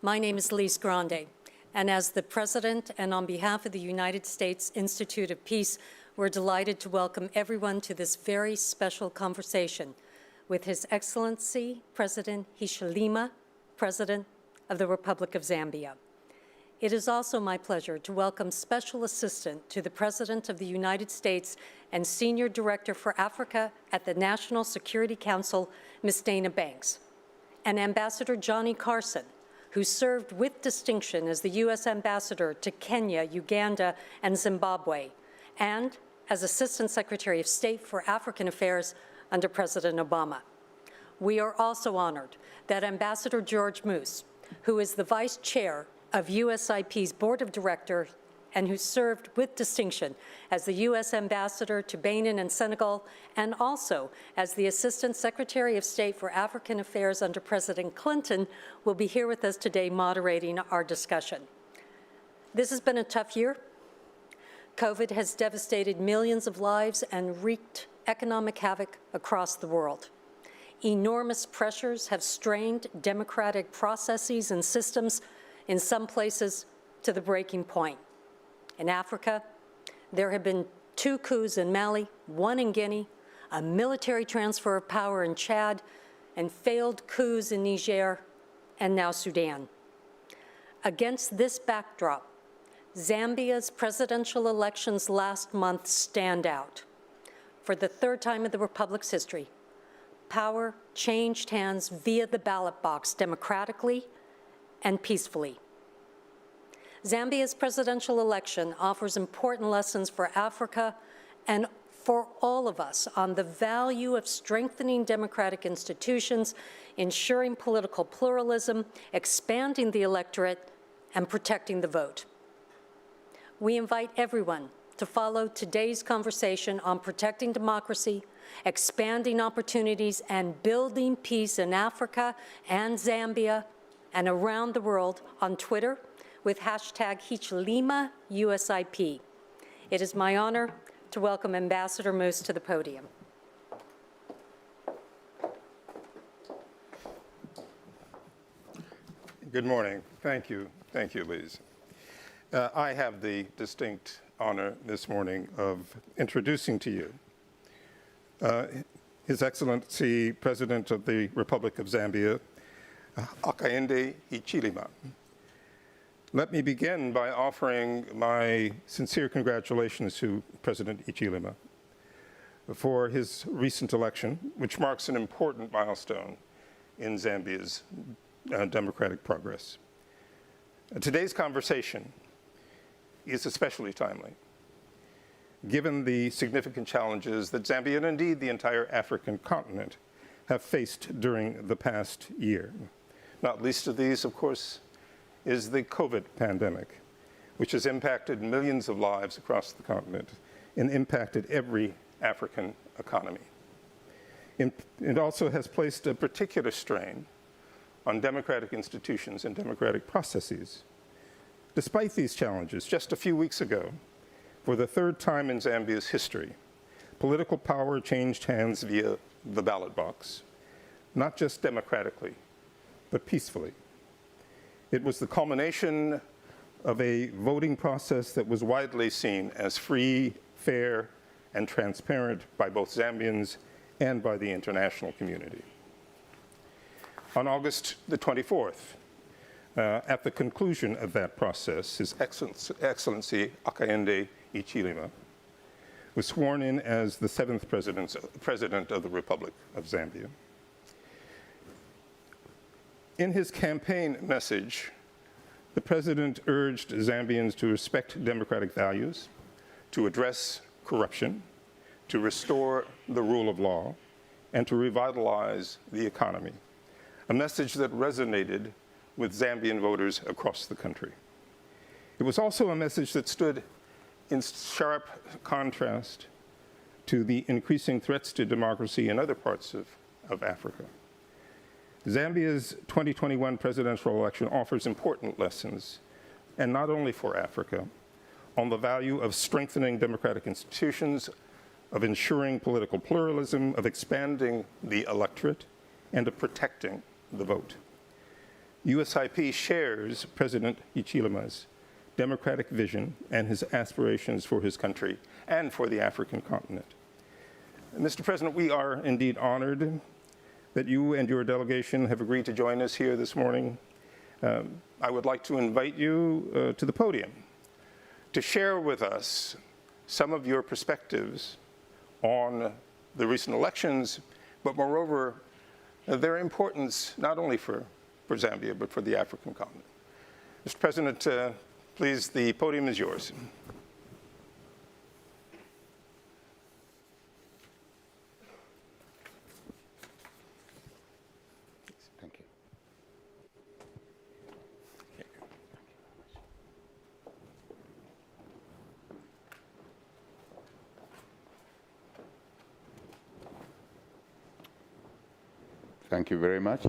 My name is Lise Grande, and as the President and on behalf of the United States Institute of Peace, we're delighted to welcome everyone to this very special conversation with His Excellency President Hichilema, President of the Republic of Zambia. It is also my pleasure to welcome Special Assistant to the President of the United States and Senior Director for Africa at the National Security Council, Ms. Dana Banks, and Ambassador Johnny Carson, who served with distinction as the U.S. Ambassador to Kenya, Uganda, and Zimbabwe, and as Assistant Secretary of State for African Affairs under President Obama. We are also honored that Ambassador George Moose, who is the Vice Chair of USIP's Board of Directors and who served with distinction as the U.S. Ambassador to Benin and Senegal, and also as the Assistant Secretary of State for African Affairs under President Clinton, will be here with us today moderating our discussion. This has been a tough year. COVID has devastated millions of lives and wreaked economic havoc across the world. Enormous pressures have strained democratic processes and systems, in some places to the breaking point. In Africa, there have been 2 coups in Mali, 1 in Guinea, a military transfer of power in Chad, and failed coups in Niger, and now Sudan. Against this backdrop, Zambia's presidential elections last month stand out. For the 3rd time in the Republic's history, power changed hands via the ballot box democratically and peacefully. Zambia's presidential election offers important lessons for Africa and for all of us on the value of strengthening democratic institutions, ensuring political pluralism, expanding the electorate, and protecting the vote. We invite everyone to follow today's conversation on protecting democracy, expanding opportunities, and building peace in Africa and Zambia and around the world on Twitter with hashtag #HichilemaUSIP. It is my honor to welcome Ambassador Moose to the podium. Good morning. Thank you. Thank you, Liz. I have the distinct honor this morning of introducing to you His Excellency President of the Republic of Zambia, Hakainde Hichilema. Let me begin by offering my sincere congratulations to President Hichilema for his recent election, which marks an important milestone in Zambia's democratic progress. Today's conversation is especially timely, given the significant challenges that Zambia and indeed the entire African continent have faced during the past year. Not least of these, of course, is the COVID pandemic, which has impacted millions of lives across the continent and impacted every African economy. It also has placed a particular strain on democratic institutions and democratic processes. Despite these challenges, just a few weeks ago, for the 3rd time in Zambia's history, political power changed hands via the ballot box, not just democratically, but peacefully. It was the culmination of a voting process that was widely seen as free, fair, and transparent by both Zambians and by the international community. On August the 24th, at the conclusion of that process, His Excellency Hakainde Hichilema was sworn in as the 7th President of the Republic of Zambia. In his campaign message, the President urged Zambians to respect democratic values, to address corruption, to restore the rule of law, and to revitalize the economy, a message that resonated with Zambian voters across the country. It was also a message that stood in sharp contrast to the increasing threats to democracy in other parts of Africa. Zambia's 2021 presidential election offers important lessons, and not only for Africa, on the value of strengthening democratic institutions, of ensuring political pluralism, of expanding the electorate, and of protecting the vote. USIP shares President Hichilema's democratic vision and his aspirations for his country and for the African continent. Mr. President, we are indeed honored that you and your delegation have agreed to join us here this morning. I would like to invite you to the podium to share with us some of your perspectives on the recent elections, but moreover, their importance not only for Zambia, but for the African continent. Mr. President, please, the podium is yours. Thank you. Thank you very much.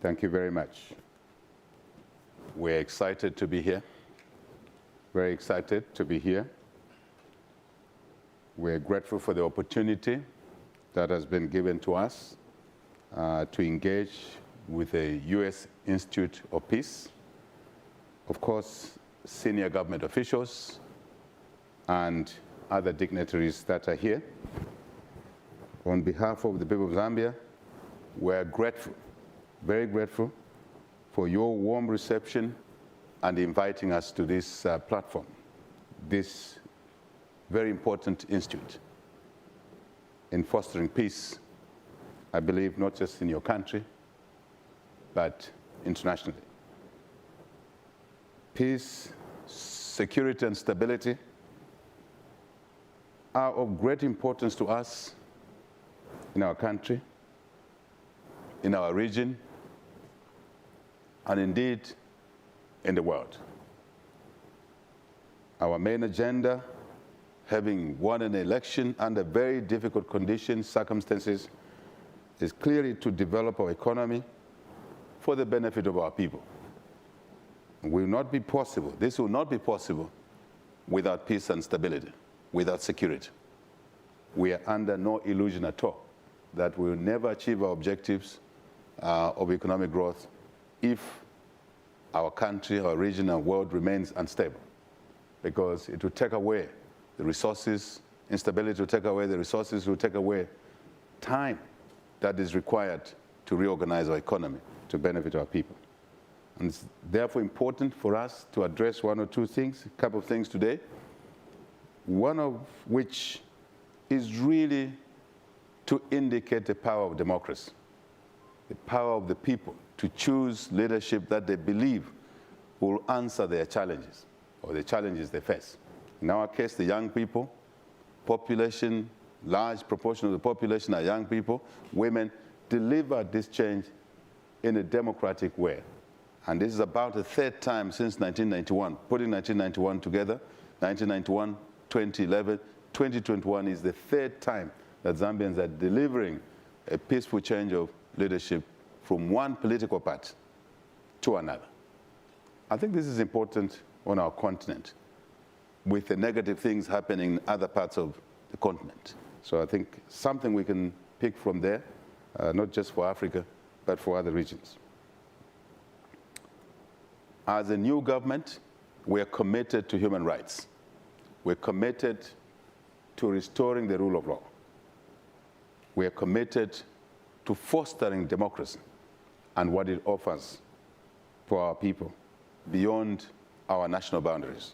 Thank you very much. We're excited to be here. Very excited to be here. We're grateful for the opportunity that has been given to us to engage with the U.S. Institute of Peace, of course, senior government officials and other dignitaries that are here. On behalf of the people of Zambia, we're grateful, very grateful, for your warm reception and inviting us to this platform, this very important institute in fostering peace, I believe, not just in your country, but internationally. Peace, security, and stability are of great importance to us in our country, in our region, and indeed in the world. Our main agenda, having won an election under very difficult conditions, circumstances, is clearly to develop our economy for the benefit of our people. Will not be possible, this will not be possible without peace and stability, without security. We are under no illusion at all that we will never achieve our objectives of economic growth if our country, our region, our world remains unstable, because it will take away the resources, instability will take away the resources, will take away time that is required to reorganize our economy to benefit our people. And it's therefore important for us to address one or two things, a couple of things today, one of which is really to indicate the power of democracy, the power of the people to choose leadership that they believe will answer their challenges or the challenges they face. In our case, the young people, population, large proportion of the population are young people, women, deliver this change in a democratic way. And this is about the third time since 1991, putting 1991 together, 1991, 2011, 2021 is the third time that Zambians are delivering a peaceful change of leadership from one political party to another. I think this is important on our continent, with the negative things happening in other parts of the continent. So I think something we can pick from there, not just for Africa, but for other regions. As a new government, we are committed to human rights. We're committed to restoring the rule of law. We are committed to fostering democracy and what it offers for our people beyond our national boundaries.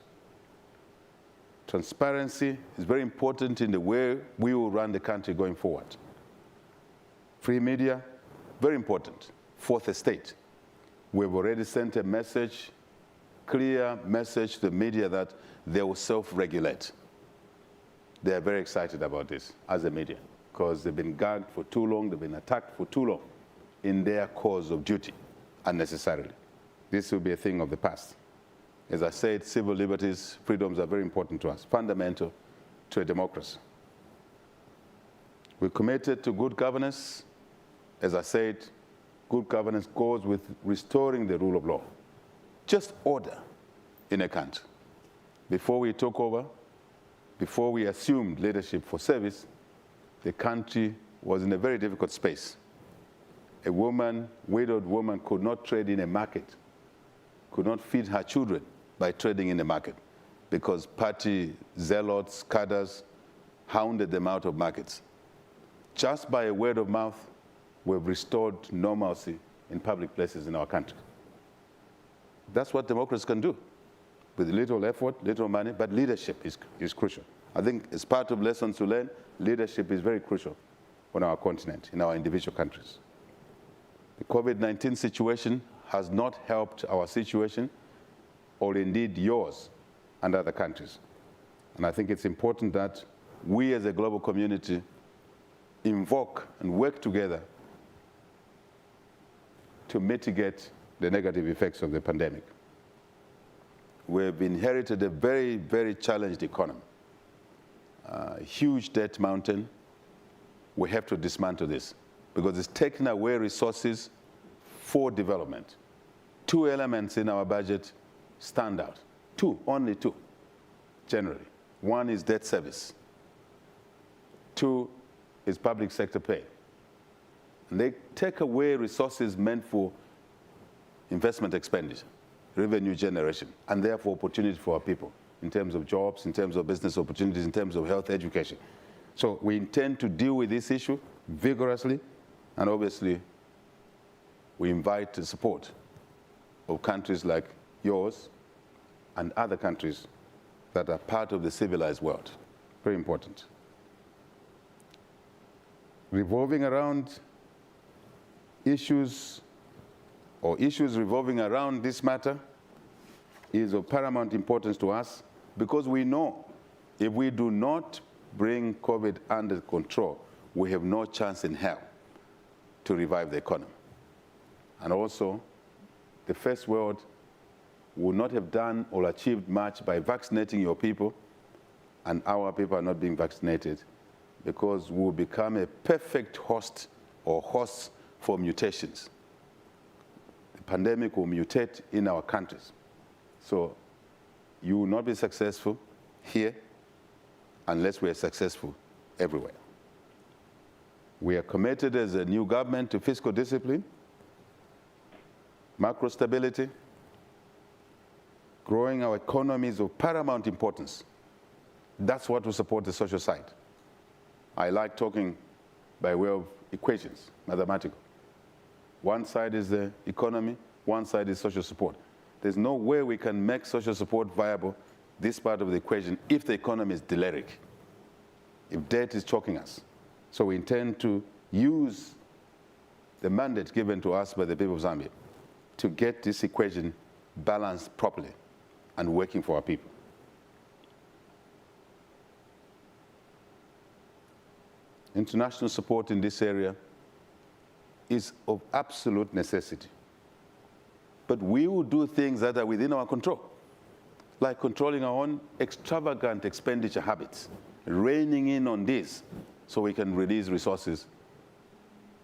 Transparency is very important in the way we will run the country going forward. Free media, very important. Fourth estate. We've already sent a message, clear message to the media that they will self-regulate. They are very excited about this as a media, because they've been gagged for too long, they've been attacked for too long in their cause of duty, unnecessarily. This will be a thing of the past. As I said, civil liberties, freedoms are very important to us, fundamental to a democracy. We're committed to good governance. As I said, good governance goes with restoring the rule of law. Just order in a country. Before we took over, before we assumed leadership for service, the country was in a very difficult space. A woman, widowed woman, could not trade in a market, could not feed her children by trading in the market because party zealots, cadres, hounded them out of markets. Just by a word of mouth, we've restored normalcy in public places in our country. That's what democracy can do, with little effort, little money, but leadership is crucial. I think as part of lessons to learn, leadership is very crucial on our continent, in our individual countries. The COVID-19 situation has not helped our situation, or indeed yours and other countries. And I think it's important that we as a global community invoke and work together to mitigate the negative effects of the pandemic. We've inherited a very, very challenged economy, a huge debt mountain. We have to dismantle this because it's taking away resources for development. Two elements in our budget stand out. Two, only two, generally. One is debt service. Two is public sector pay. And they take away resources meant for investment expenditure, revenue generation, and therefore opportunity for our people in terms of jobs, in terms of business opportunities, in terms of health, education. So we intend to deal with this issue vigorously, and obviously we invite the support of countries like yours and other countries that are part of the civilized world. Very important. Revolving around issues revolving around this matter is of paramount importance to us because we know if we do not bring COVID under control, we have no chance in hell to revive the economy. And also, the first world would not have done or achieved much by vaccinating your people, and our people are not being vaccinated because we will become a perfect host or hosts for mutations. The pandemic will mutate in our countries. So you will not be successful here unless we are successful everywhere. We are committed as a new government to fiscal discipline, macro stability, growing our economies of paramount importance. That's what will support the social side. I like talking by way of equations, mathematical. One side is the economy, one side is social support. There's no way we can make social support viable, this part of the equation, if the economy is deliric, if debt is choking us. So we intend to use the mandate given to us by the people of Zambia to get this equation balanced properly and working for our people. International support in this area is of absolute necessity. But we will do things that are within our control, like controlling our own extravagant expenditure habits, reining in on this so we can release resources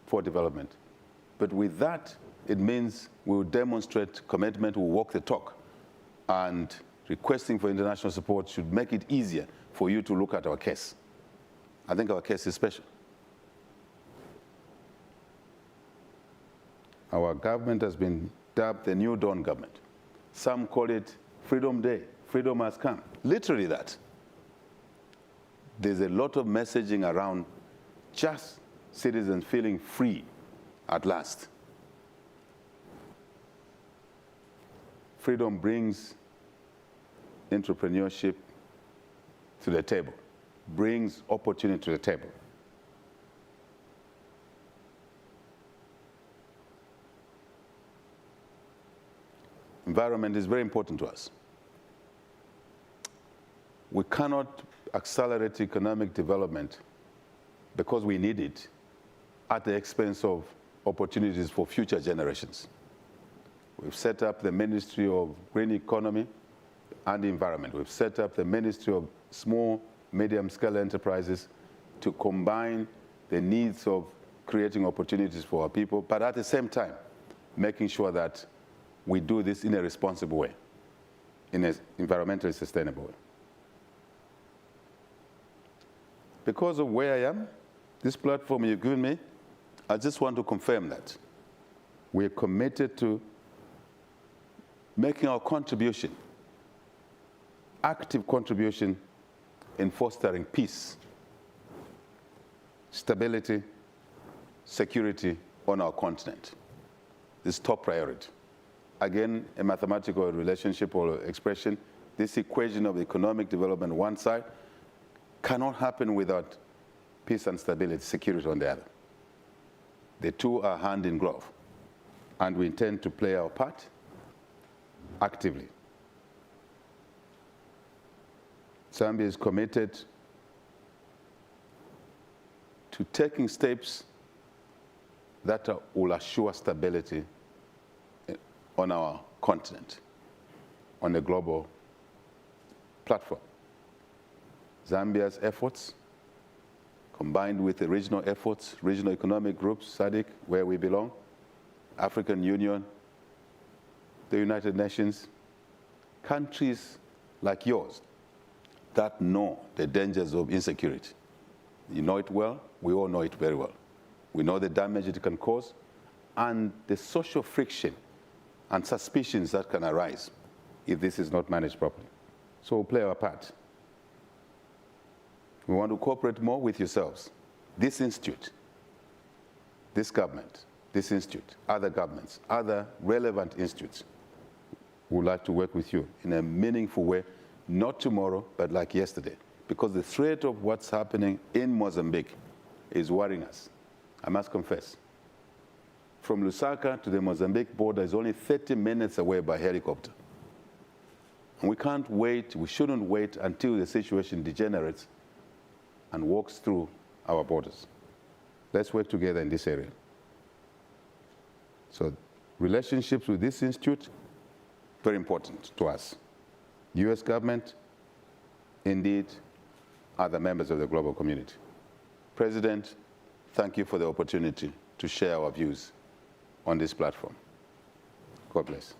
for development. But with that, it means we will demonstrate commitment, we'll walk the talk, and requesting for international support should make it easier for you to look at our case. I think our case is special. Our government has been dubbed the New Dawn government. Some call it Freedom Day. Freedom has come. Literally that. There's a lot of messaging around just citizens feeling free at last. Freedom brings entrepreneurship to the table, brings opportunity to the table. Environment is very important to us. We cannot accelerate economic development because we need it at the expense of opportunities for future generations. We've set up the Ministry of Green Economy and Environment. We've set up the Ministry of Small, Medium-Scale Enterprises to combine the needs of creating opportunities for our people, but at the same time, making sure that we do this in a responsible way, in an environmentally sustainable way. Because of where I am, this platform you've given me, I just want to confirm that we're committed to making our contribution, active contribution in fostering peace, stability, security on our continent. This is top priority. Again, a mathematical relationship or expression, this equation of economic development on one side cannot happen without peace and stability, security on the other. The two are hand in glove, and we intend to play our part actively. Zambia is committed to taking steps that will assure stability on our continent, on the global platform. Zambia's efforts, combined with the regional efforts, regional economic groups, SADC, where we belong, African Union, the United Nations, countries like yours that know the dangers of insecurity. You know it well, we all know it very well. We know the damage it can cause and the social friction and suspicions that can arise if this is not managed properly. So we'll play our part. We want to cooperate more with yourselves. This institute, this government, this institute, other governments, other relevant institutes would like to work with you in a meaningful way, not tomorrow, but like yesterday. Because the threat of what's happening in Mozambique is worrying us, I must confess. From Lusaka to the Mozambique border is only 30 minutes away by helicopter. And we can't wait, we shouldn't wait until the situation degenerates and walks through our borders. Let's work together in this area. So relationships with this institute, very important to us. US government, indeed, other members of the global community. President, thank you for the opportunity to share our views on this platform. God bless.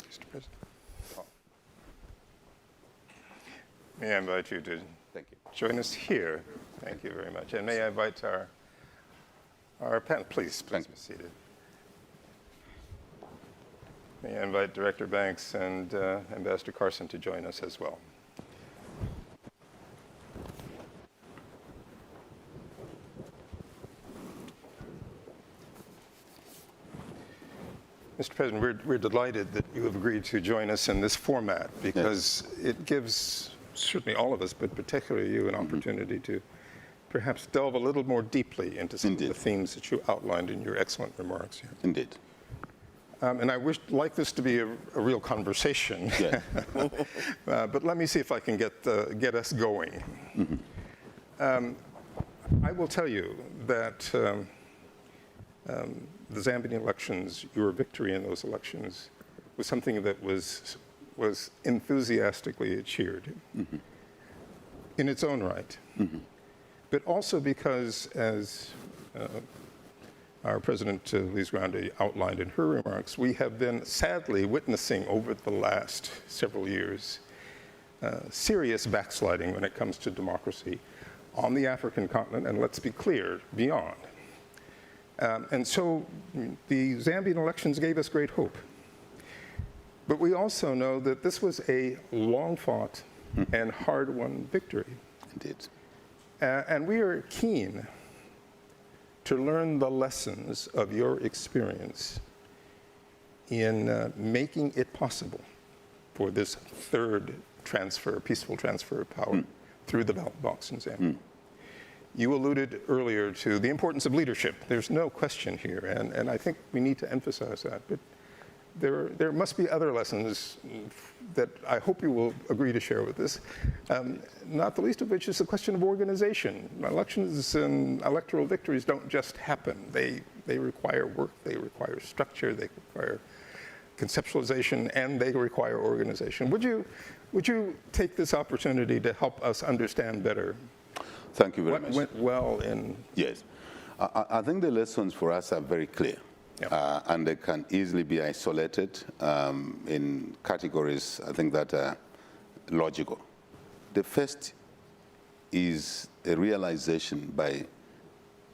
Mr. President. May I invite you to Thank you. join us here? Thank you very much. And may I invite our panel, please be seated. May I invite Director Banks and Ambassador Carson to join us as well. Mr. President, we're delighted that you have agreed to join us in this format because it gives certainly all of us, but particularly you, an opportunity to perhaps delve a little more deeply into some of the themes that you outlined in your excellent remarks here. Indeed. And I would like this to be a real conversation, but let me see if I can get us going. I will tell you that the Zambian elections, your victory in those elections, was something that was enthusiastically cheered in its own right, but also because, as our President Lise Grande outlined in her remarks, we have been sadly witnessing over the last several years serious backsliding when it comes to democracy on the African continent, and let's be clear, beyond. And so the Zambian elections gave us great hope. But we also know that this was a long-fought and hard-won victory. Indeed. And we are keen to learn the lessons of your experience in making it possible for this third transfer, peaceful transfer of power through the ballot box in Zambia. You alluded earlier to the importance of leadership. There's no question here, and I think we need to emphasize that. But there must be other lessons that I hope you will agree to share with us, not the least of which is the question of organization. Elections and electoral victories don't just happen. They require work, they require structure, they require conceptualization, and they require organization. Would you take this opportunity to help us understand better Thank you very much. what went well in... Yes. I think the lessons for us are very clear. Yeah. And they can easily be isolated in categories, I think, that are logical. The first is a realization by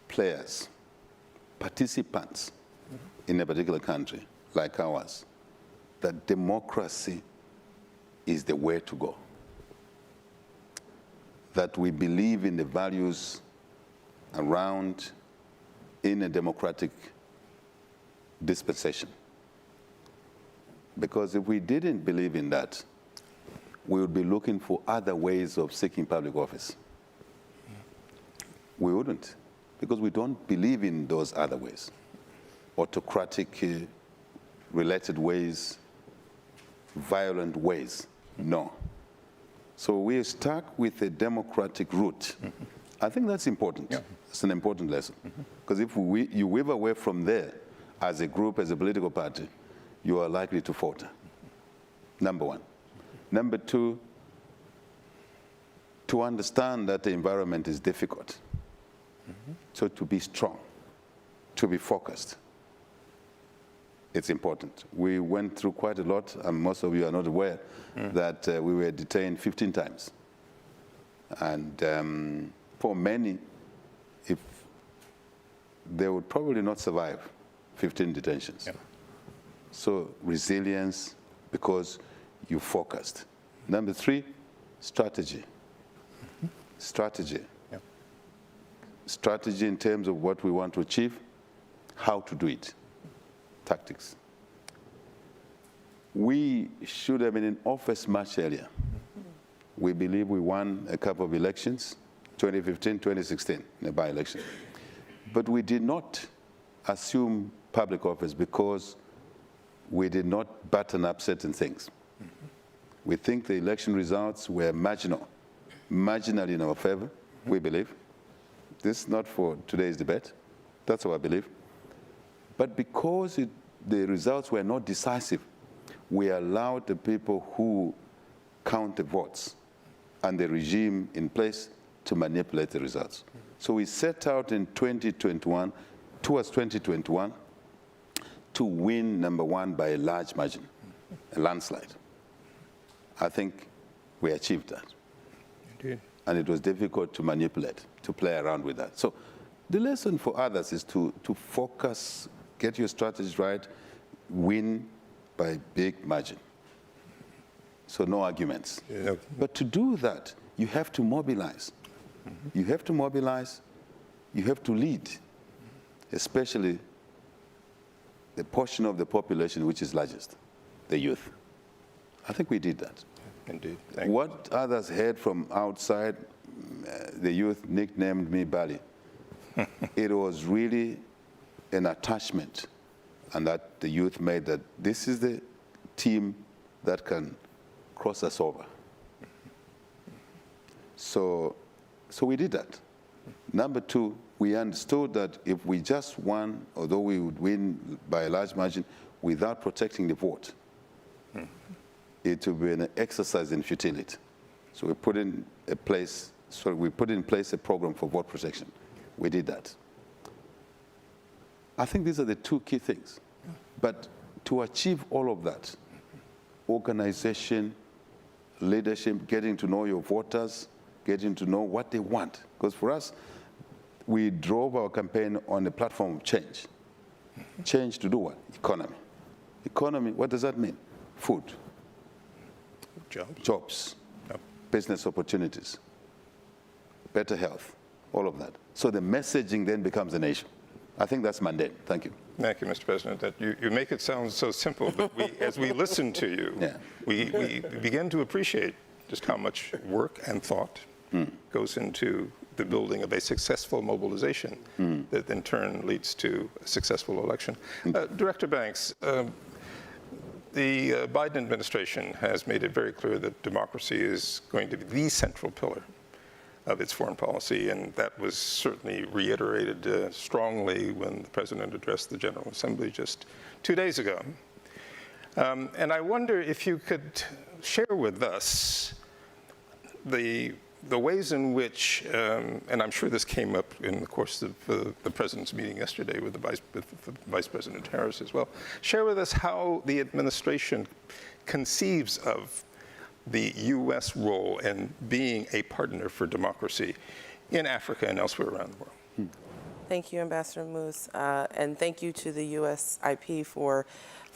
players, participants in a particular country like ours, that democracy is the way to go. That we believe in the values around in a democratic dispensation. Because if we didn't believe in that, we would be looking for other ways of seeking public office. We wouldn't, because we don't believe in those other ways. Autocratic related ways, violent ways, no. So we are stuck with a democratic route. I think that's important. Yeah. It's an important lesson. Because if you waver away from there as a group, as a political party, you are likely to falter, number one. Number two, to understand that the environment is difficult. So to be strong, to be focused, it's important. We went through quite a lot, and most of you are not aware that we were detained 15 times. And for many, if they would probably not survive 15 detentions. Yeah. So resilience, because you focused. Number three, strategy. Strategy. Yeah. Strategy in terms of what we want to achieve, how to do it. Tactics. We should have been in office much earlier. We believe we won a couple of elections, 2015, 2016, in a by-election. But we did not assume public office because we did not button up certain things. We think the election results were marginal, marginally in our favor, we believe. This is not for today's debate. That's our belief. But because the results were not decisive, we allowed the people who count the votes and the regime in place to manipulate the results. So we set out in 2021, towards 2021, to win number one by a large margin, a landslide. I think we achieved that. Indeed. And it was difficult to manipulate, to play around with that. So the lesson for others is to focus, get your strategies right, win by big margin. So no arguments. Yeah. But to do that, you have to mobilize. You have to mobilize, you have to lead, especially the portion of the population which is largest, the youth. I think we did that. Indeed. What others heard from outside, the youth nicknamed me Bali. It was really an attachment, and that the youth made that this is the team that can cross us over. So we did that. Number two, we understood that if we just won, although we would win by a large margin, without protecting the vote, it would be an exercise in futility. So we put in place a program for vote protection. We did that. I think these are the two key things. But to achieve all of that, organization, leadership, getting to know your voters, getting to know what they want. Because for us, we drove our campaign on the platform of change. Change to do what? Economy. Economy, what does that mean? Food. Jobs. Yep. Business opportunities. Better health. All of that. So the messaging then becomes a nation. I think that's mundane. Thank you. Thank you, Mr. President. That you make it sound so simple, but as we listen to you, yeah, we begin to appreciate just how much work and thought goes into the building of a successful mobilization that in turn leads to a successful election. Director Banks, the Biden administration has made it very clear that democracy is going to be the central pillar of its foreign policy, and that was certainly reiterated strongly when the President addressed the General Assembly just 2 days ago. And I wonder if you could share with us the ways in which, and I'm sure this came up in the course of the President's meeting yesterday with Vice President Harris as well, share with us how the administration conceives of the U.S. role in being a partner for democracy in Africa and elsewhere around the world. Thank you, Ambassador Moose, and thank you to the USIP for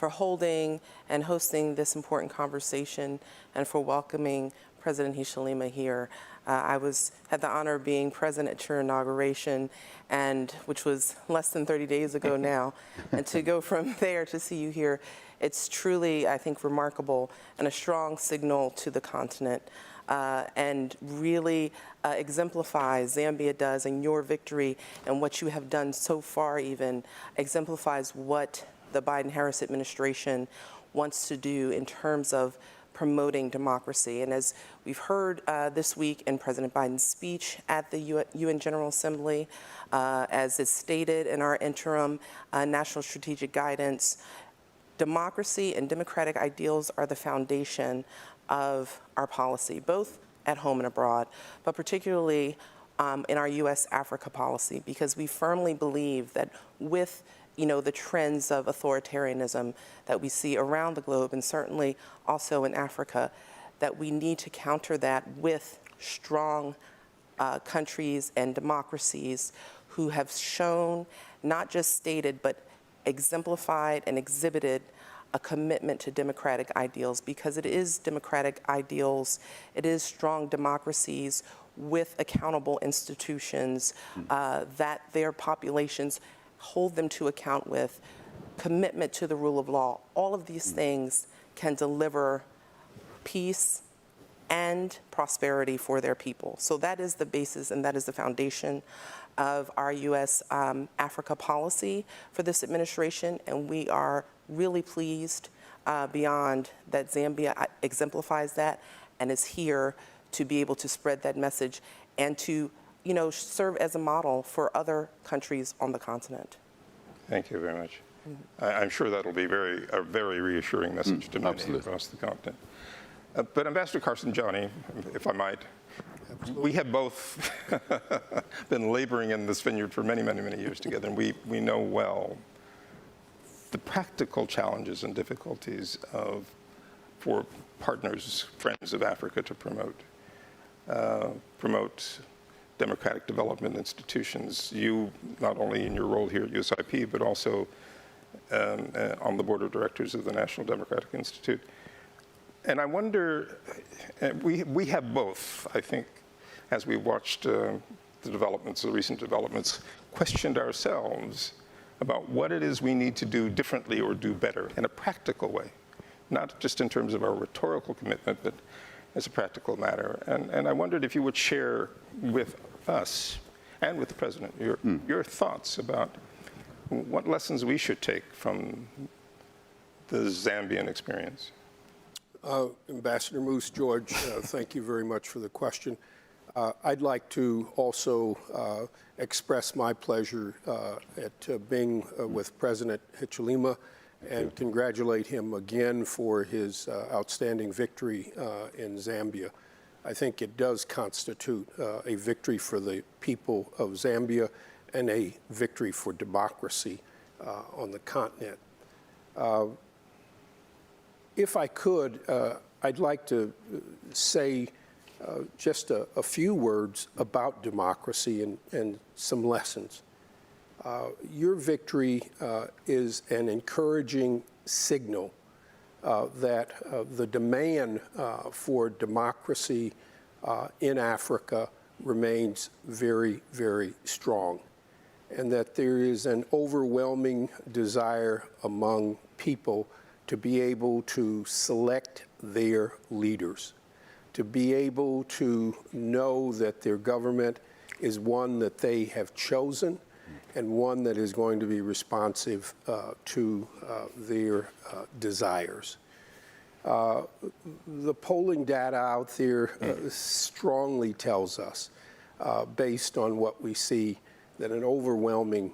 holding and hosting this important conversation and for welcoming President Hichilema here. I had the honor of being present at your inauguration, and which was less than 30 days ago now, and to go from there to see you here, it's truly, I think, remarkable and a strong signal to the continent. And really exemplifies, Zambia does, and your victory and what you have done so far even exemplifies what the Biden-Harris administration wants to do in terms of promoting democracy. And as we've heard this week in President Biden's speech at the UN General Assembly, as is stated in our interim national strategic guidance, democracy and democratic ideals are the foundation of our policy, both at home and abroad, but particularly in our U.S.-Africa policy, because we firmly believe that with the trends of authoritarianism that we see around the globe, and certainly also in Africa, that we need to counter that with strong countries and democracies who have shown, not just stated, but exemplified and exhibited a commitment to democratic ideals, because it is democratic ideals, it is strong democracies with accountable institutions that their populations hold them to account with, commitment to the rule of law. All of these things can deliver peace and prosperity for their people. So that is the basis and that is the foundation of our U.S. Africa policy for this administration, and we are really pleased beyond that Zambia exemplifies that and is here to be able to spread that message and to serve as a model for other countries on the continent. Thank you very much. I'm sure that'll be a very reassuring message to many Absolutely. across the continent. But Ambassador Carson-Johnny, if I might, we have both been laboring in this vineyard for many, many, many years together, and we know well the practical challenges and difficulties for partners, friends of Africa to promote democratic development institutions. You, not only in your role here at USIP, but also on the board of directors of the National Democratic Institute. And I wonder, we have both, I think, as we watched the recent developments, questioned ourselves about what it is we need to do differently or do better in a practical way, not just in terms of our rhetorical commitment, but as a practical matter. And I wondered if you would share with us and with the President your thoughts about what lessons we should take from the Zambian experience. Ambassador Moose, George, thank you very much for the question. I'd like to also express my pleasure at being with President Hichilema and congratulate him again for his outstanding victory in Zambia. I think it does constitute a victory for the people of Zambia and a victory for democracy on the continent. If I could, I'd like to say just a few words about democracy and some lessons. Your victory is an encouraging signal that the demand for democracy in Africa remains very, very strong, and that there is an overwhelming desire among people to be able to select their leaders, to be able to know that their government is one that they have chosen and one that is going to be responsive to their desires. The polling data out there strongly tells us, based on what we see, that an overwhelming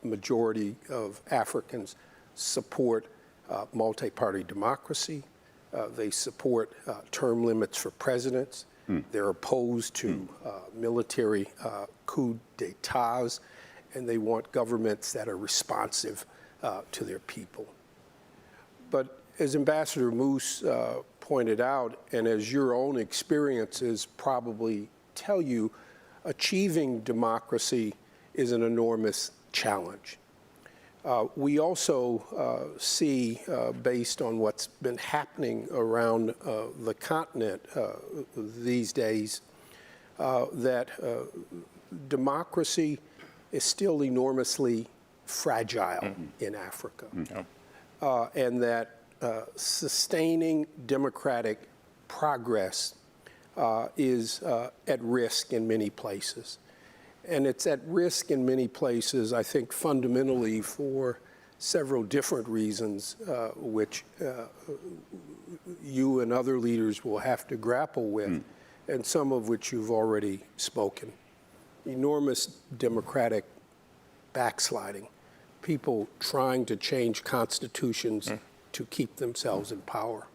majority of Africans support multi-party democracy. They support term limits for presidents. They're opposed to military coups d'etats, and they want governments that are responsive to their people. But as Ambassador Moose pointed out, and as your own experiences probably tell you, achieving democracy is an enormous challenge. We also see, based on what's been happening around the continent these days, that democracy is still enormously fragile in Africa, and that sustaining democratic progress is at risk in many places. And it's at risk in many places, I think, fundamentally for several different reasons, which you and other leaders will have to grapple with, and some of which you've already spoken. Enormous democratic backsliding, people trying to change constitutions to keep themselves in power.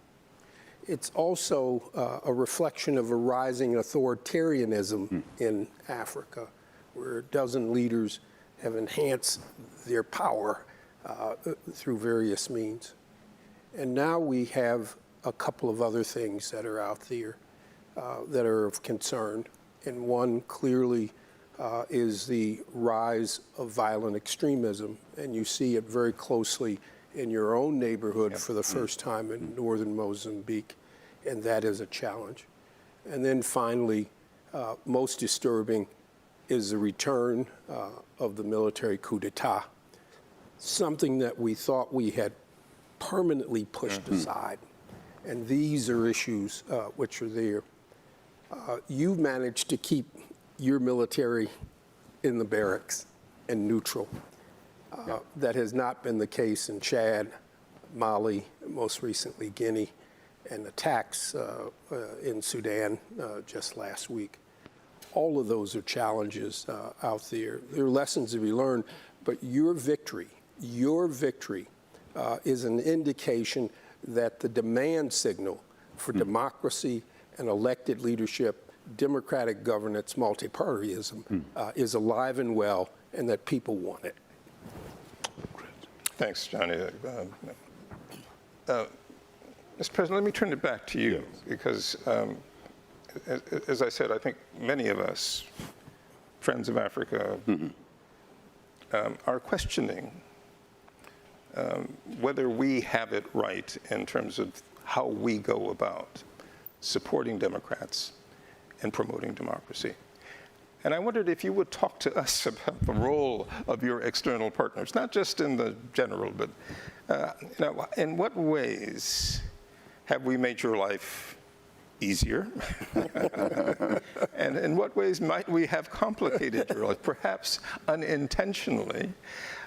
It's also a reflection of a rising authoritarianism in Africa, where a dozen leaders have enhanced their power through various means. And now we have a couple of other things that are out there that are of concern. And one clearly is the rise of violent extremism. And you see it very closely in your own neighborhood for the first time in northern Mozambique. And that is a challenge. And then finally, most disturbing, is the return of the military coup d'etat, something that we thought we had permanently pushed aside. And these are issues which are there. You've managed to keep your military in the barracks and neutral. That has not been the case in Chad, Mali, most recently Guinea, and attacks in Sudan just last week. All of those are challenges out there. There are lessons to be learned, but your victory is an indication that the demand signal for democracy and elected leadership, democratic governance, multipartyism is alive and well, and that people want it. Thanks, Johnny. Mr. President, let me turn it back to you, because as I said, I think many of us, friends of Africa, are questioning whether we have it right in terms of how we go about supporting Democrats and promoting democracy. And I wondered if you would talk to us about the role of your external partners, not just in the general, but in what ways have we made your life easier? And in what ways might we have complicated your life, perhaps unintentionally?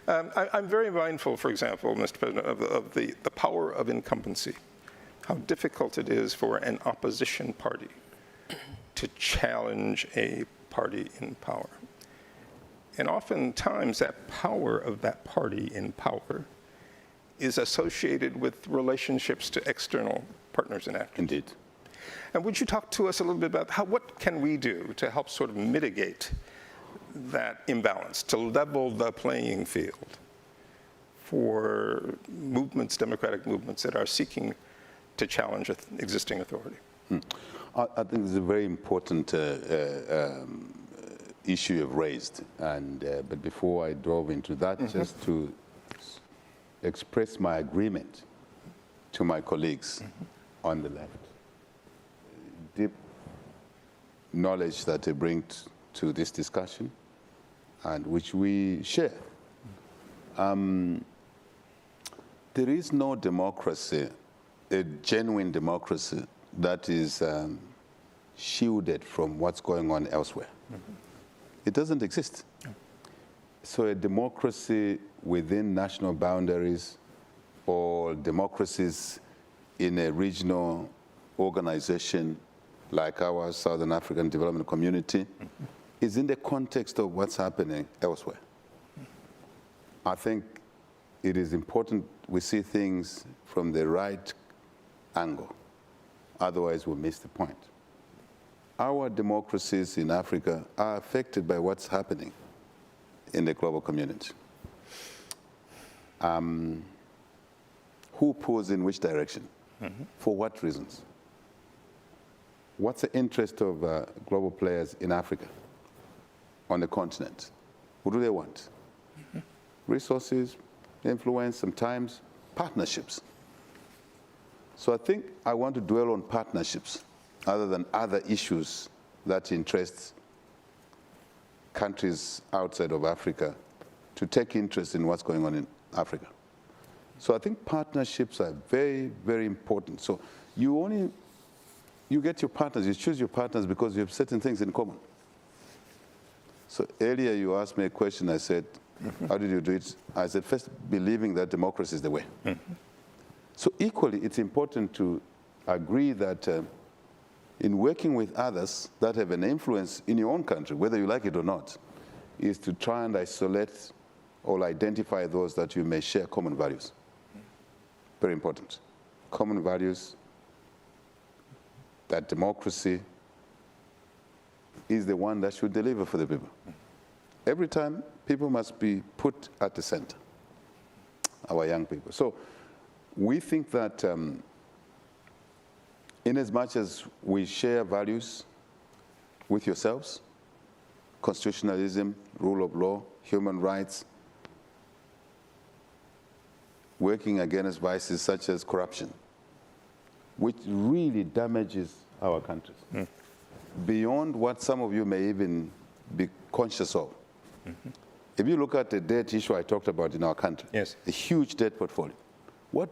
I'm very mindful, for example, Mr. President, of the power of incumbency, how difficult it is for an opposition party to challenge a party in power. And oftentimes that power of that party in power is associated with relationships to external partners and actors. Indeed. And would you talk to us a little bit about what can we do to help sort of mitigate that imbalance, to level the playing field for movements, democratic movements that are seeking to challenge existing authority? I think it's a very important issue you've raised. But before I delve into that, just to express my agreement to my colleagues on the left. Deep knowledge that they bring to this discussion, and which we share. There is no democracy, a genuine democracy, that is shielded from what's going on elsewhere. It doesn't exist. So a democracy within national boundaries, or democracies in a regional organization like our Southern African Development Community, is in the context of what's happening elsewhere. I think it is important we see things from the right angle. Otherwise, we'll miss the point. Our democracies in Africa are affected by what's happening in the global community. Who pulls in which direction? For what reasons? what's the interest of global players in Africa, on the continent? What do they want? Resources, influence, sometimes partnerships. So I think I want to dwell on partnerships other than other issues that interest countries outside of Africa to take interest in what's going on in Africa. So I think partnerships are very, very important. So you get your partners, you choose your partners because you have certain things in common. So earlier you asked me a question, I said, how did you do it? I said, first, believing that democracy is the way. So equally, it's important to agree that in working with others that have an influence in your own country, whether you like it or not, is to try and isolate or identify those that you may share common values. Very important. Common values, that democracy is the one that should deliver for the people. Every time, people must be put at the center, our young people. So we think that in as much as we share values with yourselves, constitutionalism, rule of law, human rights, working against vices such as corruption, which really damages our countries, beyond what some of you may even be conscious of. If you look at the debt issue I talked about in our country, Yes. a huge debt portfolio, what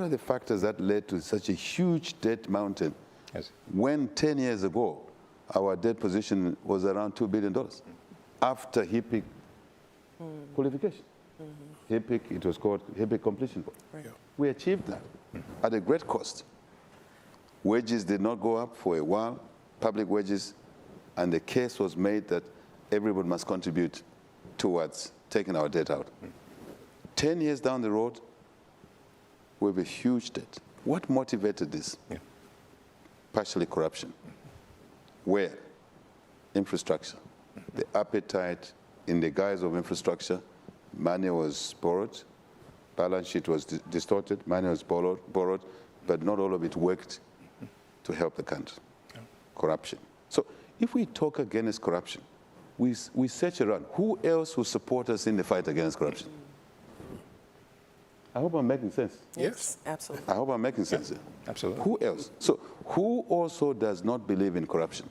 are the factors that led to such a huge debt mountain Yes. when 10 years ago our debt position was around $2 billion after HIPIC qualification? HIPIC, it was called HIPIC completion. Yeah. We achieved that at a great cost. Wages did not go up for a while, public wages, and the case was made that everybody must contribute towards taking our debt out. 10 years down the road, we have a huge debt. What motivated this? Yeah. Partially corruption. Where? Infrastructure. The appetite in the guise of infrastructure, money was borrowed, balance sheet was distorted, money was borrowed, but not all of it worked to help the country. Yeah. Corruption. So if we talk against corruption, we search around. Who else will support us in the fight against corruption? I hope I'm making sense. Yes. Absolutely. I hope I'm making sense. Yeah. Absolutely. Who else? So who also does not believe in corruption?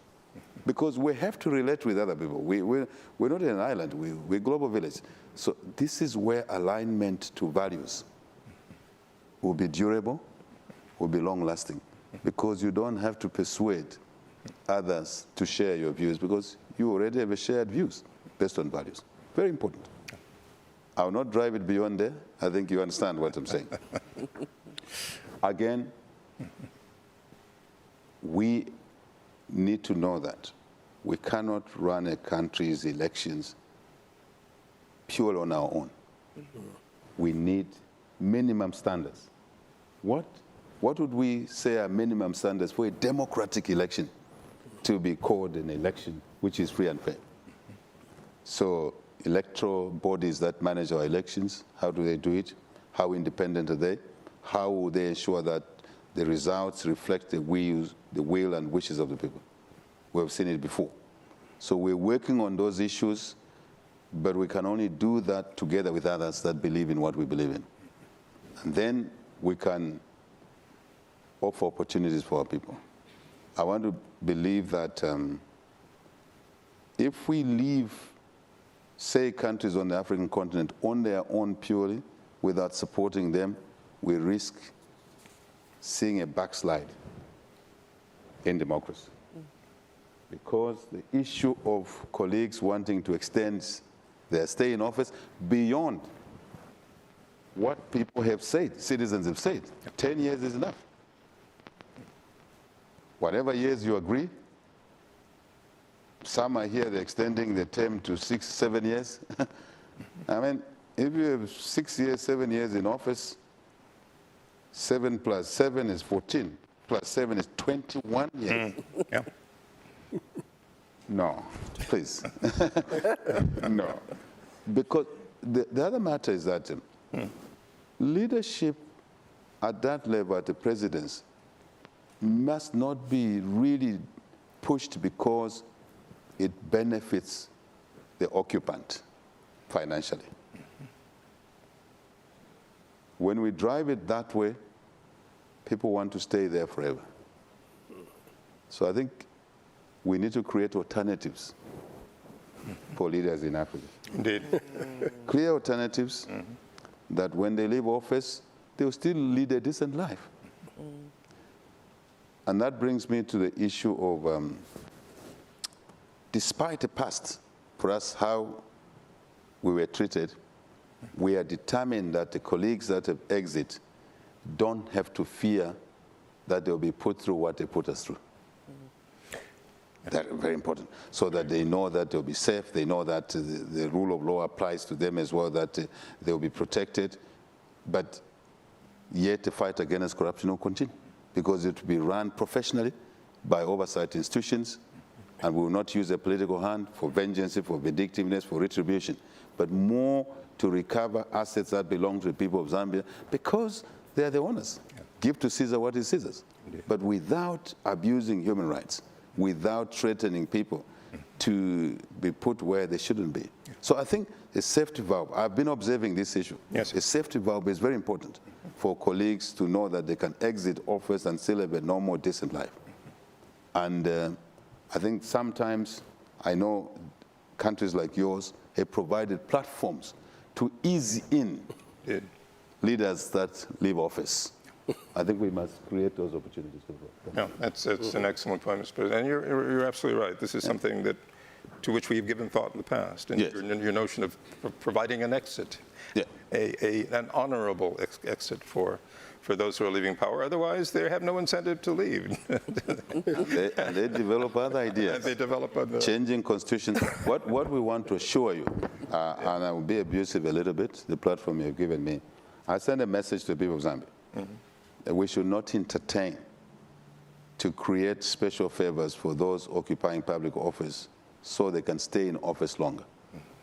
Because we have to relate with other people. We're not in an island. We're a global village. So this is where alignment to values will be durable, will be long-lasting, because you don't have to persuade others to share your views because you already have a shared views based on values. Very important. I will not drive it beyond there. I think you understand what I'm saying. Again, we need to know that we cannot run a country's elections purely on our own. We need minimum standards. What would we say are minimum standards for a democratic election to be called an election which is free and fair? So electoral bodies that manage our elections, how do they do it? How independent are they? How will they ensure that the results reflect the will and wishes of the people? We have seen it before. So we're working on those issues, but we can only do that together with others that believe in what we believe in. And then we can offer opportunities for our people. I want to believe that if we leave, say, countries on the African continent on their own purely, without supporting them, we risk seeing a backslide in democracy. Because the issue of colleagues wanting to extend their stay in office beyond what people have said, citizens have said, 10 years is enough. Whatever years you agree, some are here, they're extending the term to 6, 7 years. I mean, if you have 6 years, 7 years in office, 7 plus 7 is 14, plus 7 is 21 years. Yeah. No, please. No. Because the other matter is that leadership at that level, at the presidency, must not be really pushed because it benefits the occupant financially. When we drive it that way, people want to stay there forever. So I think we need to create alternatives for leaders in Africa. Indeed. Clear alternatives that when they leave office, they'll still lead a decent life. And that brings me to the issue of, despite the past, for us, how we were treated, we are determined that the colleagues that have exit don't have to fear that they'll be put through what they put us through. That's very important, so that they know that they'll be safe, they know that the rule of law applies to them as well, that they'll be protected, but yet the fight against corruption will continue, because it will be run professionally by oversight institutions, and we will not use a political hand for vengeance, for vindictiveness, for retribution, but more to recover assets that belong to the people of Zambia, because they are the owners. Yeah. Give to Caesar what is Caesar's. Indeed. But without abusing human rights, without threatening people to be put where they shouldn't be. Yeah. So I think a safety valve, I've been observing this issue. Yes. A safety valve is very important for colleagues to know that they can exit office and still have a normal, decent life. And I think sometimes, I know countries like yours have provided platforms to ease in leaders that leave office. I think we must create those opportunities. No, that's an excellent point, Mr. President. And you're absolutely right. This is something that, to which we've given thought in the past. And yes. your notion of providing an exit, an honorable exit for those who are leaving power. Otherwise, they have no incentive to leave. and they develop other ideas. And they develop other... Changing constitutions. What we want to assure you, and I will be abusive a little bit, the platform you've given me, I send a message to the people of Zambia. That we should not entertain to create special favors for those occupying public office so they can stay in office longer.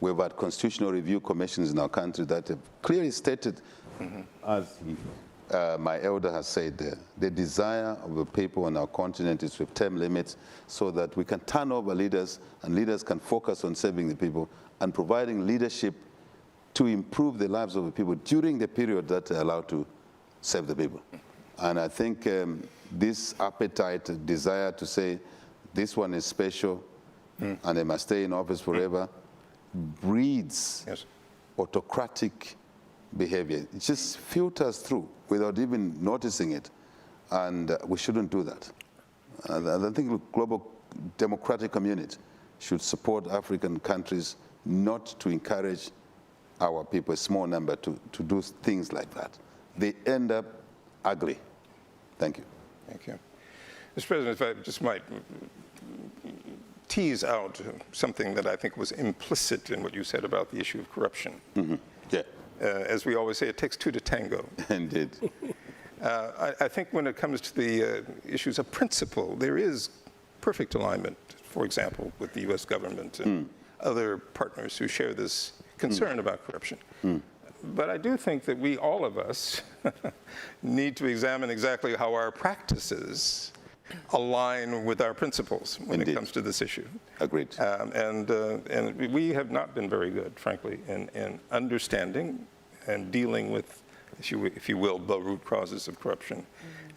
We've had constitutional review commissions in our country that have clearly stated, as my elder has said, the desire of the people on our continent is with term limits so that we can turn over leaders and leaders can focus on serving the people and providing leadership to improve the lives of the people during the period that they're allowed to serve the people. And I think this appetite, desire to say this one is special and they must stay in office forever breeds autocratic behavior. It just filters through without even noticing it. And we shouldn't do that. I think the global democratic community should support African countries not to encourage our people, a small number, to do things like that. They end up ugly. Thank you. Thank you. Mr. President, if I just might tease out something that I think was implicit in what you said about the issue of corruption. Yeah. As we always say, it takes two to tango. Indeed. I think when it comes to the issues of principle, there is perfect alignment, for example, with the U.S. government and other partners who share this concern about corruption. But I do think that we, all of us, need to examine exactly how our practices align with our principles when it comes to this issue. Agreed. And we have not been very good, frankly, in understanding and dealing with, if you will, the root causes of corruption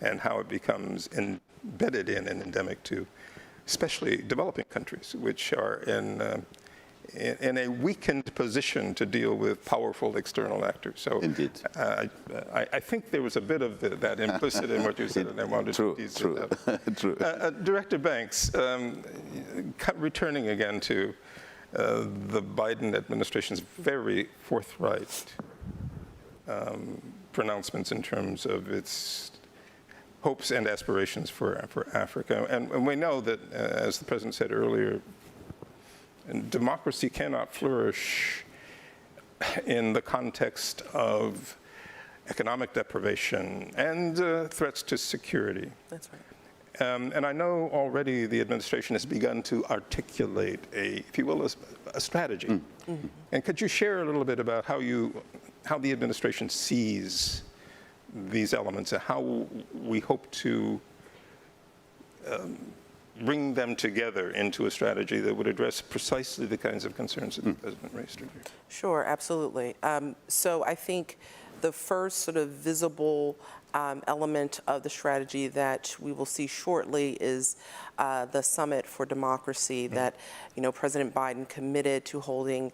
and how it becomes embedded in and endemic to especially developing countries, which are in a weakened position to deal with powerful external actors. So indeed. I think there was a bit of that implicit in what you said, and I wanted to tease that. True. Director Banks, returning again to the Biden administration's very forthright pronouncements in terms of its hopes and aspirations for Africa. And we know that, as the President said earlier, democracy cannot flourish in the context of economic deprivation and threats to security. That's right. And I know already the administration has begun to articulate if you will, a strategy. And could you share a little bit about how the administration sees these elements and how we hope to bring them together into a strategy that would address precisely the kinds of concerns that the President raised earlier? Sure, absolutely. So I think the first sort of visible element of the strategy that we will see shortly is the Summit for Democracy that, President Biden committed to holding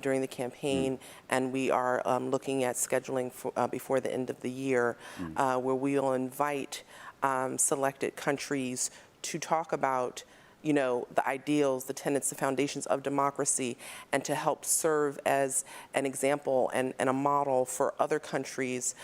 during the campaign, and we are looking at scheduling for, before the end of the year, where we will invite selected countries to talk about the ideals, the tenets, the foundations of democracy, and to help serve as an example and a model for other countries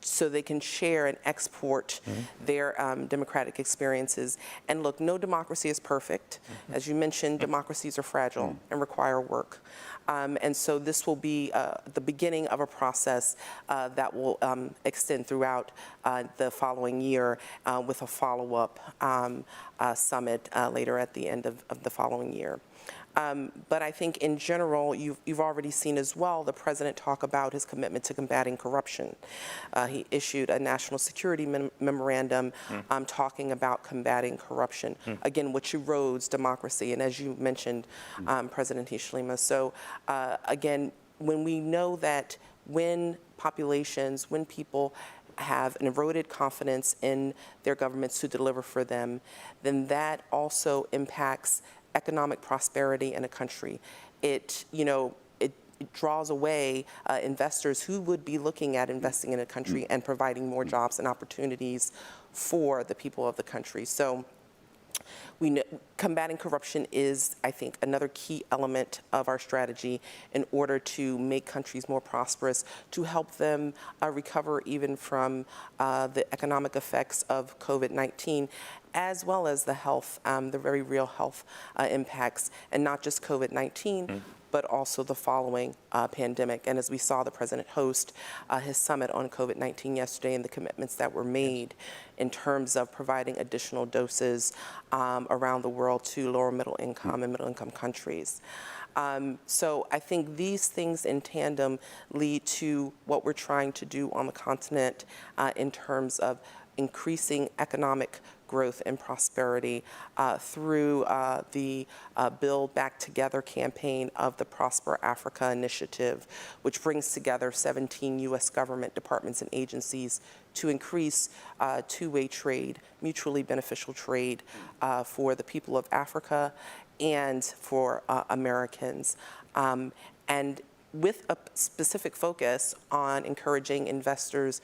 so they can share and export their democratic experiences. And look, no democracy is perfect. As you mentioned, democracies are fragile and require work. And so this will be the beginning of a process that will extend throughout the following year with a follow-up summit later at the end of the following year. But I think in general, you've already seen as well the president talk about his commitment to combating corruption. He issued a national security memorandum talking about combating corruption, again, which erodes democracy. And as you mentioned, President Hichilema. So again, when we know that when populations, when people have an eroded confidence in their governments to deliver for them, then that also impacts economic prosperity in a country. It draws away investors who would be looking at investing in a country and providing more jobs and opportunities for the people of the country. So we know combating corruption is, I think, another key element of our strategy in order to make countries more prosperous, to help them recover even from the economic effects of COVID-19, as well as the health, the very real health impacts, and not just COVID-19, but also the following pandemic. And as we saw the president host his summit on COVID-19 yesterday, and the commitments that were made in terms of providing additional doses around the world to lower middle income and middle income countries. So I think these things in tandem lead to what we're trying to do on the continent in terms of increasing economic growth and prosperity through the Build Back Together campaign of the Prosper Africa Initiative, which brings together 17 U.S. government departments and agencies to increase two-way trade, mutually beneficial trade for the people of Africa and for Americans. And with a specific focus on encouraging investors,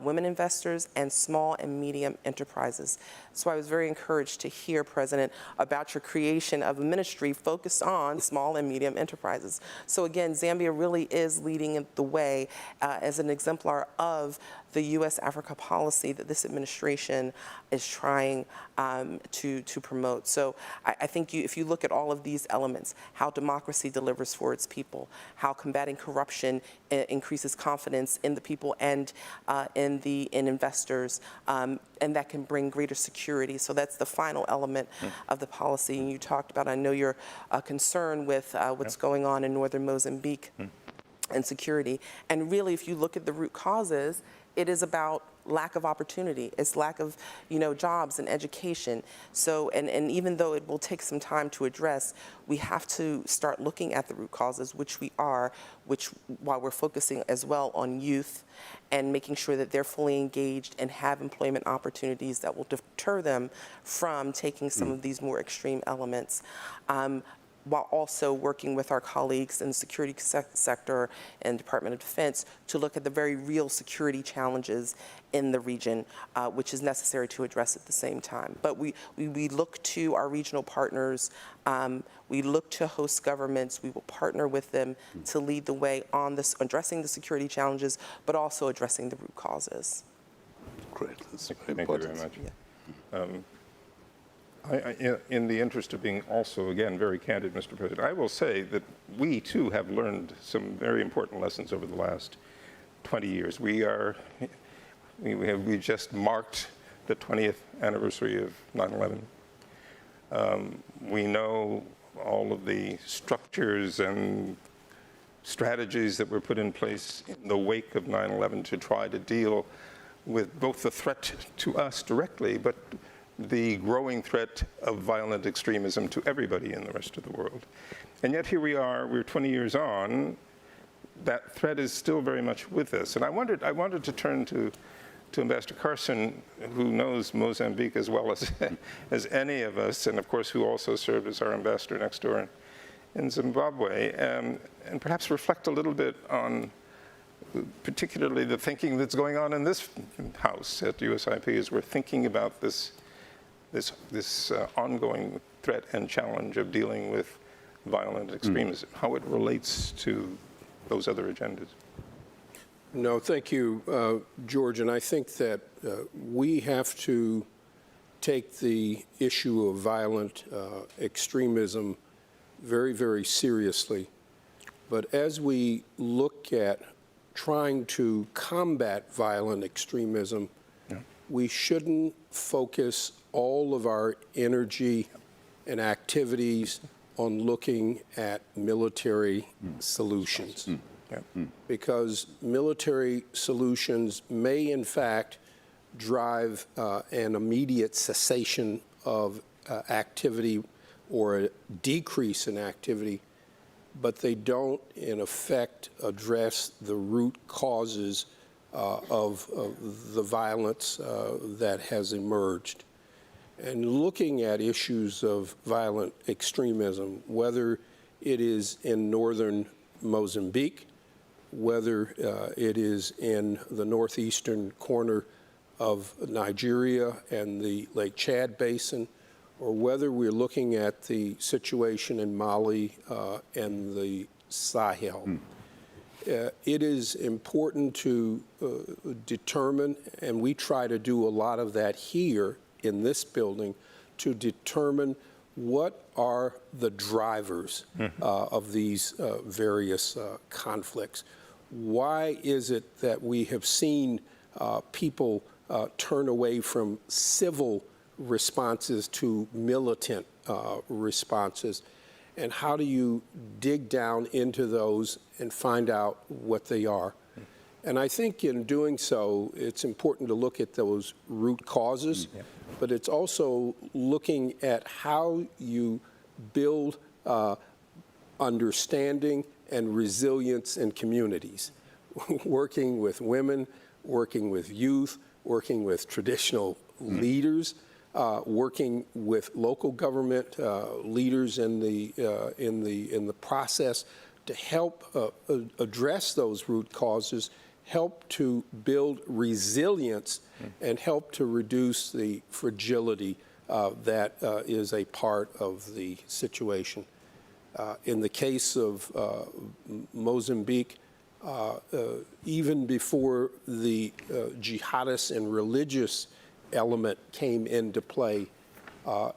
women investors, and small and medium enterprises. So I was very encouraged to hear, President, about your creation of a ministry focused on small and medium enterprises. So again, Zambia really is leading the way as an exemplar of the U.S.-Africa policy that this administration is trying to promote. So I think if you look at all of these elements, how democracy delivers for its people, how combating corruption increases confidence in the people and in investors, and that can bring greater security. So that's the final element of the policy. And you talked about, I know you're concerned with what's going on in northern Mozambique and security. And really, if you look at the root causes, it is about lack of opportunity. It's lack of, jobs and education. So, and even though it will take some time to address, we have to start looking at the root causes, which we are, while we're focusing as well on youth and making sure that they're fully engaged and have employment opportunities that will deter them from taking some of these more extreme elements. While also working with our colleagues in the security sector and Department of Defense to look at the very real security challenges in the region, which is necessary to address at the same time. But we look to our regional partners, we look to host governments, we will partner with them to lead the way on this, addressing the security challenges, but also addressing the root causes. Great, that's very Thank important. you very much. In the interest of being also, again, very candid, Mr. President, I will say that we, too, have learned some very important lessons over the last 20 years. We just marked the 20th anniversary of 9/11. We know all of the structures and strategies that were put in place in the wake of 9/11 to try to deal with both the threat to us directly, but the growing threat of violent extremism to everybody in the rest of the world. And yet here we are, we're 20 years on, that threat is still very much with us. And I wanted to turn to Ambassador Carson, who knows Mozambique as well as any of us, and of course who also served as our ambassador next door in Zimbabwe, and perhaps reflect a little bit on particularly the thinking that's going on in this house at USIP as we're thinking about this ongoing threat and challenge of dealing with violent extremism, how it relates to those other agendas. No, thank you, George. And I think that we have to take the issue of violent extremism very, very seriously. But as we look at trying to combat violent extremism, we shouldn't focus all of our energy and activities on looking at military solutions. Because military solutions may, in fact, drive an immediate cessation of activity or a decrease in activity, but they don't, in effect, address the root causes of the violence that has emerged. And looking at issues of violent extremism, whether it is in northern Mozambique, whether it is in the northeastern corner of Nigeria and the Lake Chad Basin, or whether we're looking at the situation in Mali and the Sahel. It is important to determine, and we try to do a lot of that here in this building, to determine what are the drivers of these various conflicts. Why is it that we have seen people turn away from civil responses to militant responses? And how do you dig down into those and find out what they are? And I think in doing so, it's important to look at those root causes, but it's also looking at how you build understanding and resilience in communities, working with women, working with youth, working with traditional leaders, working with local government leaders in the process to help address those root causes, help to build resilience, and help to reduce the fragility that is a part of the situation. In the case of Mozambique, even before the jihadist and religious element came into play,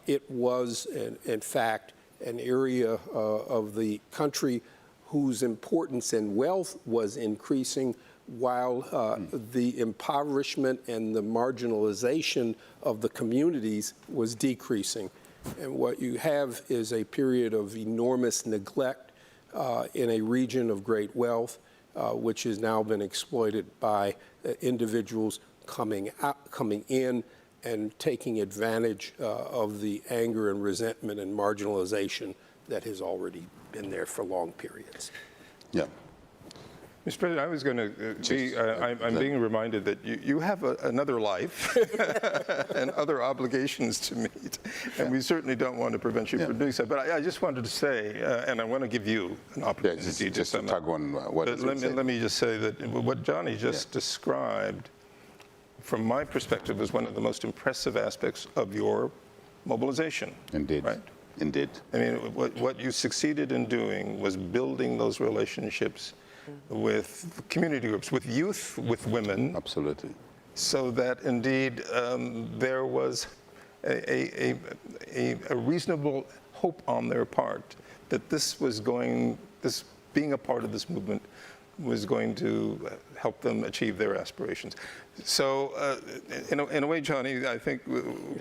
it was, in fact, an area of the country whose importance and wealth was increasing, while the impoverishment and the marginalization of the communities was decreasing. And what you have is a period of enormous neglect in a region of great wealth, which has now been exploited by individuals coming in and taking advantage of the anger and resentment and marginalization that has already been there for long periods. Yeah. Mr. President, I was going to I'm being reminded that you have another life and other obligations to meet, and we certainly don't want to prevent you from doing so. But I just wanted to say, and I want to give you an opportunity just to tag on what let me just say that what Johnny just described, from my perspective, was one of the most impressive aspects of your mobilization. Indeed. Right? Indeed. I mean, what you succeeded in doing was building those relationships with community groups, with youth, with women. Absolutely. So that indeed there was a reasonable hope on their part that this being a part of this movement was going to help them achieve their aspirations. So in a way, Johnny, I think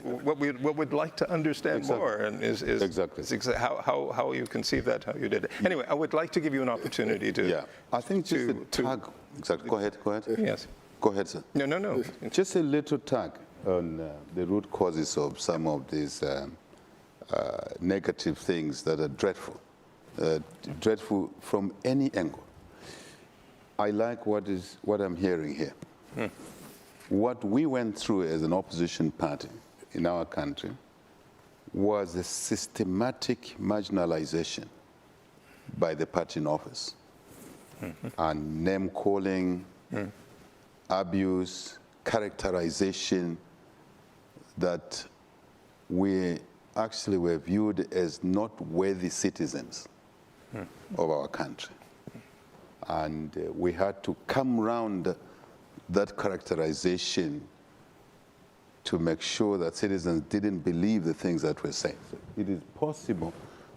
what we'd like to understand more is how you conceived that, how you did it. Anyway, I would like to give you an opportunity to... Yeah, I think just a tag. Exactly. Go ahead. Yes. Go ahead, sir. No. Just a little tag. on the root causes of some of these negative things that are dreadful from any angle. I like what I'm hearing here. What we went through as an opposition party in our country was a systematic marginalization by the party in office, and name-calling, abuse, characterization that we actually were viewed as not worthy citizens of our country. And we had to come around that characterization to make sure that citizens didn't believe the things that were said. So it is possible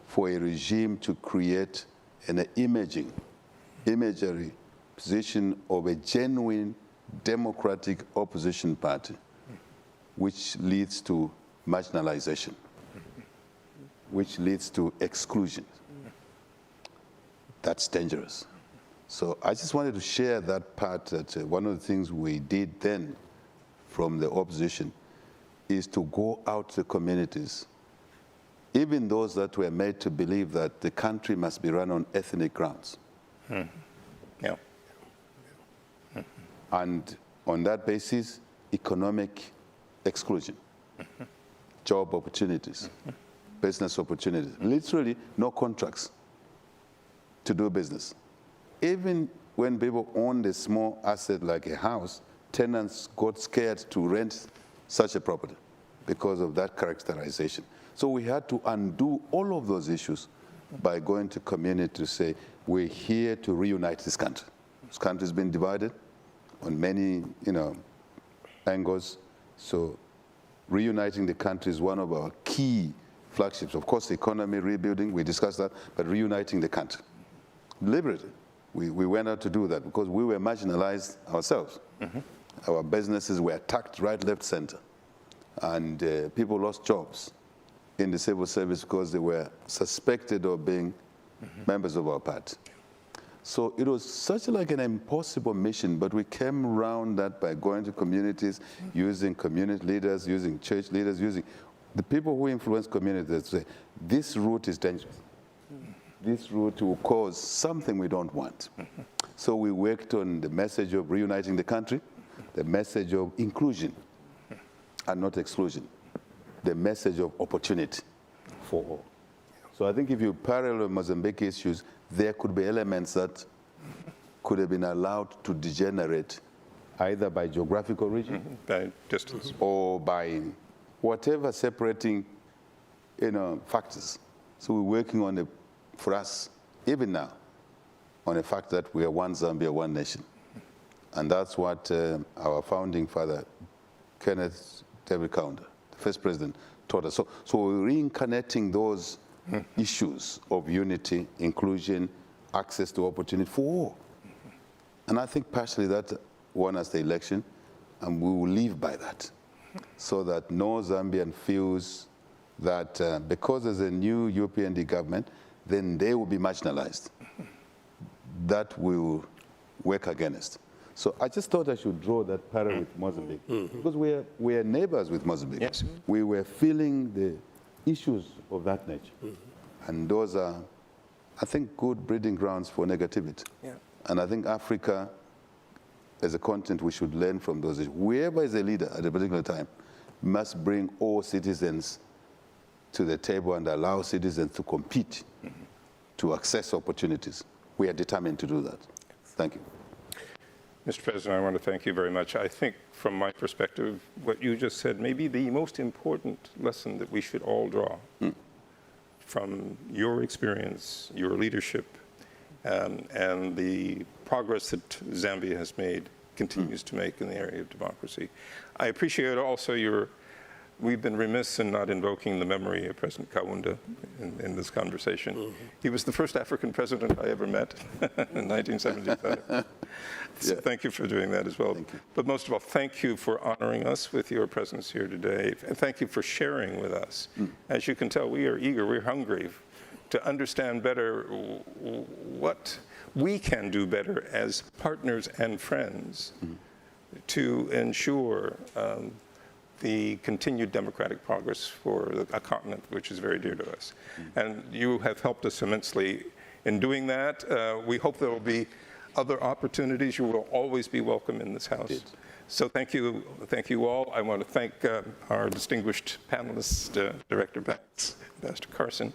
for a regime to create an imagery position of a genuine democratic opposition party, which leads to marginalization, which leads to exclusion. That's dangerous. So I just wanted to share that part, that one of the things we did then from the opposition is to go out to communities, even those that were made to believe that the country must be run on ethnic grounds. Yeah. And on that basis, economic exclusion, job opportunities, business opportunities, literally no contracts to do business. Even when people owned a small asset like a house, tenants got scared to rent such a property because of that characterization. So we had to undo all of those issues by going to community to say, we're here to reunite this country. This country's been divided on many, angles. So reuniting the country is one of our key flagships. Of course, the economy rebuilding, we discussed that, but reuniting the country. Deliberately, we went out to do that because we were marginalized ourselves. Our businesses were attacked right, left, center. And people lost jobs in the civil service because they were suspected of being members of our party. So it was such like an impossible mission, but we came around that by going to communities, using community leaders, using church leaders, using the people who influence communities to say, this route is dangerous. This route will cause something we don't want. So we worked on the message of reuniting the country, the message of inclusion and not exclusion, the message of opportunity for all. So I think if you parallel Mozambique issues, there could be elements that could have been allowed to degenerate either by geographical region By distance. or by whatever separating factors. So we're working on for us, even now, on the fact that we are one Zambia, one nation. And that's what our founding father, Kenneth David Kaunda, the first president, taught us. So we're reincarnating those issues of unity, inclusion, access to opportunity for all. And I think partially that won us the election, and we will live by that, so that no Zambian feels that because there's a new UPND government, then they will be marginalized. That we will work against. So I just thought I should draw that parallel with Mozambique, because we are neighbors with Mozambique. Yes. We were feeling the issues of that nature. And those are, I think, good breeding grounds for negativity. Yeah. And I think Africa, as a continent, we should learn from those issues. Whoever is a leader at a particular time must bring all citizens to the table and allow citizens to compete, to access opportunities. We are determined to do that. Thank you. Mr. President, I want to thank you very much. I think from my perspective, what you just said may be the most important lesson that we should all draw from your experience, your leadership, and the progress that Zambia has made, continues to make in the area of democracy. I appreciate also we've been remiss in not invoking the memory of President Kaunda in this conversation. He was the first African president I ever met in 1975. So thank you for doing that as well. But most of all, thank you for honoring us with your presence here today. And thank you for sharing with us. As you can tell, we are eager, we're hungry to understand better what we can do better as partners and friends to ensure the continued democratic progress for a continent which is very dear to us. And you have helped us immensely in doing that. We hope there will be other opportunities. You will always be welcome in this House. So thank you all. I want to thank our distinguished panelists, Director Banks, Ambassador Carson,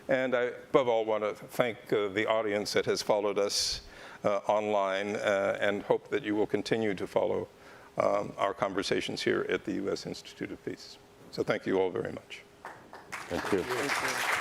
and I, above all, want to thank the audience that has followed us online and hope that you will continue to follow our conversations here at the U.S. Institute of Peace. So thank you all very much. Thank you. Thank you.